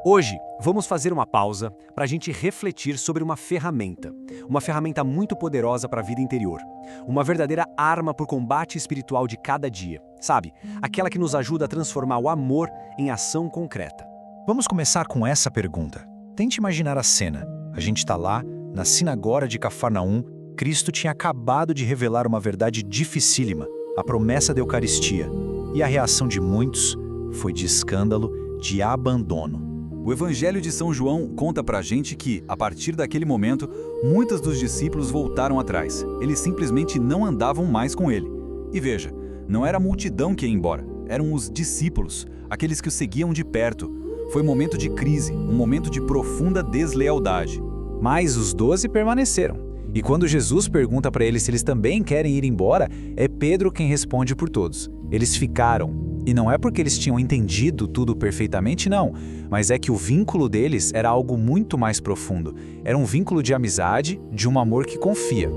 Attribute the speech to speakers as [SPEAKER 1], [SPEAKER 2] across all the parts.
[SPEAKER 1] Hoje, vamos fazer uma pausa para a gente refletir sobre uma ferramenta muito poderosa para a vida interior, uma verdadeira arma para o combate espiritual de cada dia, sabe? Aquela que nos ajuda a transformar o amor em ação concreta.
[SPEAKER 2] Vamos começar com essa pergunta. Tente imaginar a cena. A gente está lá, na sinagoga de Cafarnaum. Cristo tinha acabado de revelar uma verdade dificílima, a promessa da Eucaristia. E a reação de muitos foi de escândalo, de abandono.
[SPEAKER 3] O Evangelho de São João conta pra gente que, a partir daquele momento, muitos dos discípulos voltaram atrás. Eles simplesmente não andavam mais com ele. E veja, não era a multidão que ia embora, eram os discípulos, aqueles que o seguiam de perto. Foi um momento de crise, um momento de profunda deslealdade.
[SPEAKER 2] Mas os 12 permaneceram. E quando Jesus pergunta para eles se eles também querem ir embora, é Pedro quem responde por todos. Eles ficaram. E não é porque eles tinham entendido tudo perfeitamente, não. Mas é que o vínculo deles era algo muito mais profundo. Era um vínculo de amizade, de um amor que confia.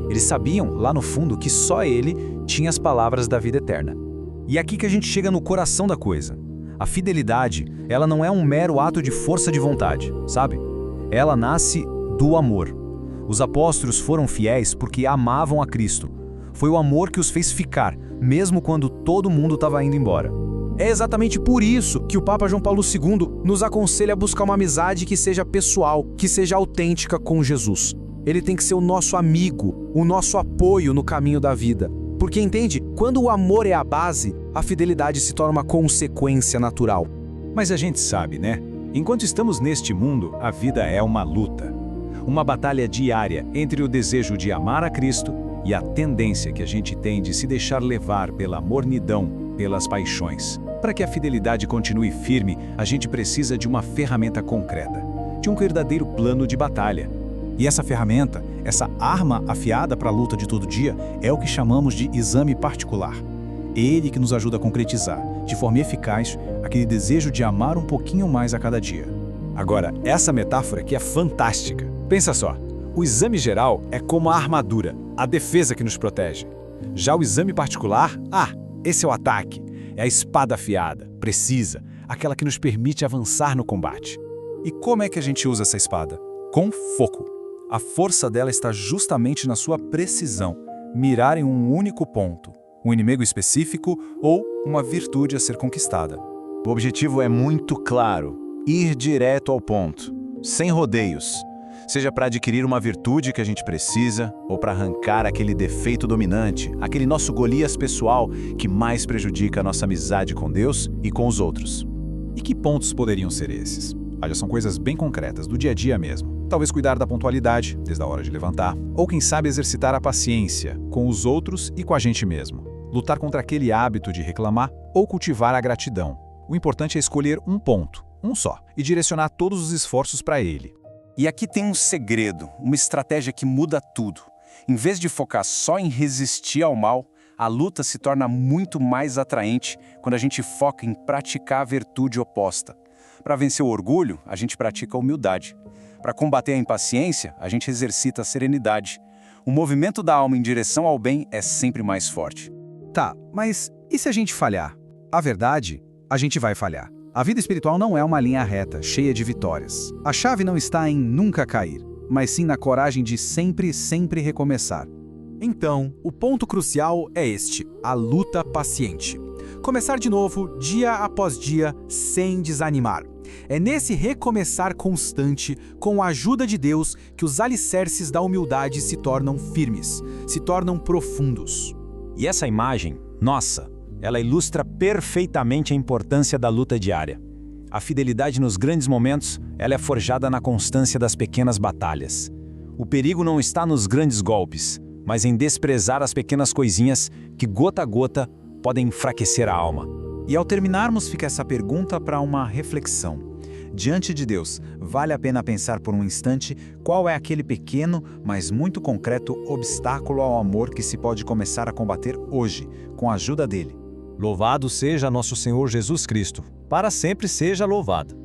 [SPEAKER 2] Eles sabiam, lá no fundo, que só ele tinha as palavras da vida eterna.
[SPEAKER 1] E é aqui que a gente chega no coração da coisa. A fidelidade, ela não é um mero ato de força de vontade, sabe? Ela nasce do amor. Os apóstolos foram fiéis porque amavam a Cristo. Foi o amor que os fez ficar, mesmo quando todo mundo estava indo embora.
[SPEAKER 4] É exatamente por isso que o Papa João Paulo II nos aconselha a buscar uma amizade que seja pessoal, que seja autêntica com Jesus. Ele tem que ser o nosso amigo, o nosso apoio no caminho da vida. Porque entende, quando o amor é a base, a fidelidade se torna uma consequência natural.
[SPEAKER 2] Mas a gente sabe, né? Enquanto estamos neste mundo, a vida é uma luta. Uma batalha diária entre o desejo de amar a Cristo e a tendência que a gente tem de se deixar levar pela mornidão, pelas paixões. Para que a fidelidade continue firme, a gente precisa de uma ferramenta concreta, de um verdadeiro plano de batalha. E essa ferramenta, essa arma afiada para a luta de todo dia, é o que chamamos de exame particular. Ele que nos ajuda a concretizar, de forma eficaz, aquele desejo de amar um pouquinho mais a cada dia.
[SPEAKER 1] Agora, essa metáfora aqui é fantástica. Pensa só, o exame geral é como a armadura, a defesa que nos protege. Já o exame particular, esse é o ataque. É a espada afiada, precisa, aquela que nos permite avançar no combate.
[SPEAKER 2] E como é que a gente usa essa espada? Com foco. A força dela está justamente na sua precisão, mirar em um único ponto, um inimigo específico ou uma virtude a ser conquistada.
[SPEAKER 5] O objetivo é muito claro, ir direto ao ponto, sem rodeios. Seja para adquirir uma virtude que a gente precisa, ou para arrancar aquele defeito dominante, aquele nosso Golias pessoal que mais prejudica a nossa amizade com Deus e com os outros.
[SPEAKER 2] E que pontos poderiam ser esses? Já são coisas bem concretas, do dia a dia mesmo. Talvez cuidar da pontualidade, desde a hora de levantar, ou quem sabe exercitar a paciência com os outros e com a gente mesmo. Lutar contra aquele hábito de reclamar ou cultivar a gratidão. O importante é escolher um ponto, um só, e direcionar todos os esforços para ele.
[SPEAKER 1] E aqui tem um segredo, uma estratégia que muda tudo. Em vez de focar só em resistir ao mal, a luta se torna muito mais atraente quando a gente foca em praticar a virtude oposta. Para vencer o orgulho, a gente pratica a humildade. Para combater a impaciência, a gente exercita a serenidade. O movimento da alma em direção ao bem é sempre mais forte.
[SPEAKER 4] Tá, mas e se a gente falhar? A verdade, a gente vai falhar. A vida espiritual não é uma linha reta, cheia de vitórias. A chave não está em nunca cair, mas sim na coragem de sempre recomeçar. Então, o ponto crucial é este, a luta paciente. Começar de novo, dia após dia, sem desanimar. É nesse recomeçar constante, com a ajuda de Deus, que os alicerces da humildade se tornam firmes, se tornam profundos.
[SPEAKER 1] E essa imagem, nossa, ela ilustra perfeitamente a importância da luta diária. A fidelidade nos grandes momentos, ela é forjada na constância das pequenas batalhas. O perigo não está nos grandes golpes, mas em desprezar as pequenas coisinhas que, gota a gota, podem enfraquecer a alma.
[SPEAKER 2] E ao terminarmos, fica essa pergunta para uma reflexão. Diante de Deus, vale a pena pensar por um instante qual é aquele pequeno, mas muito concreto obstáculo ao amor que se pode começar a combater hoje, com a ajuda dele.
[SPEAKER 1] Louvado seja nosso Senhor Jesus Cristo. Para sempre seja louvado.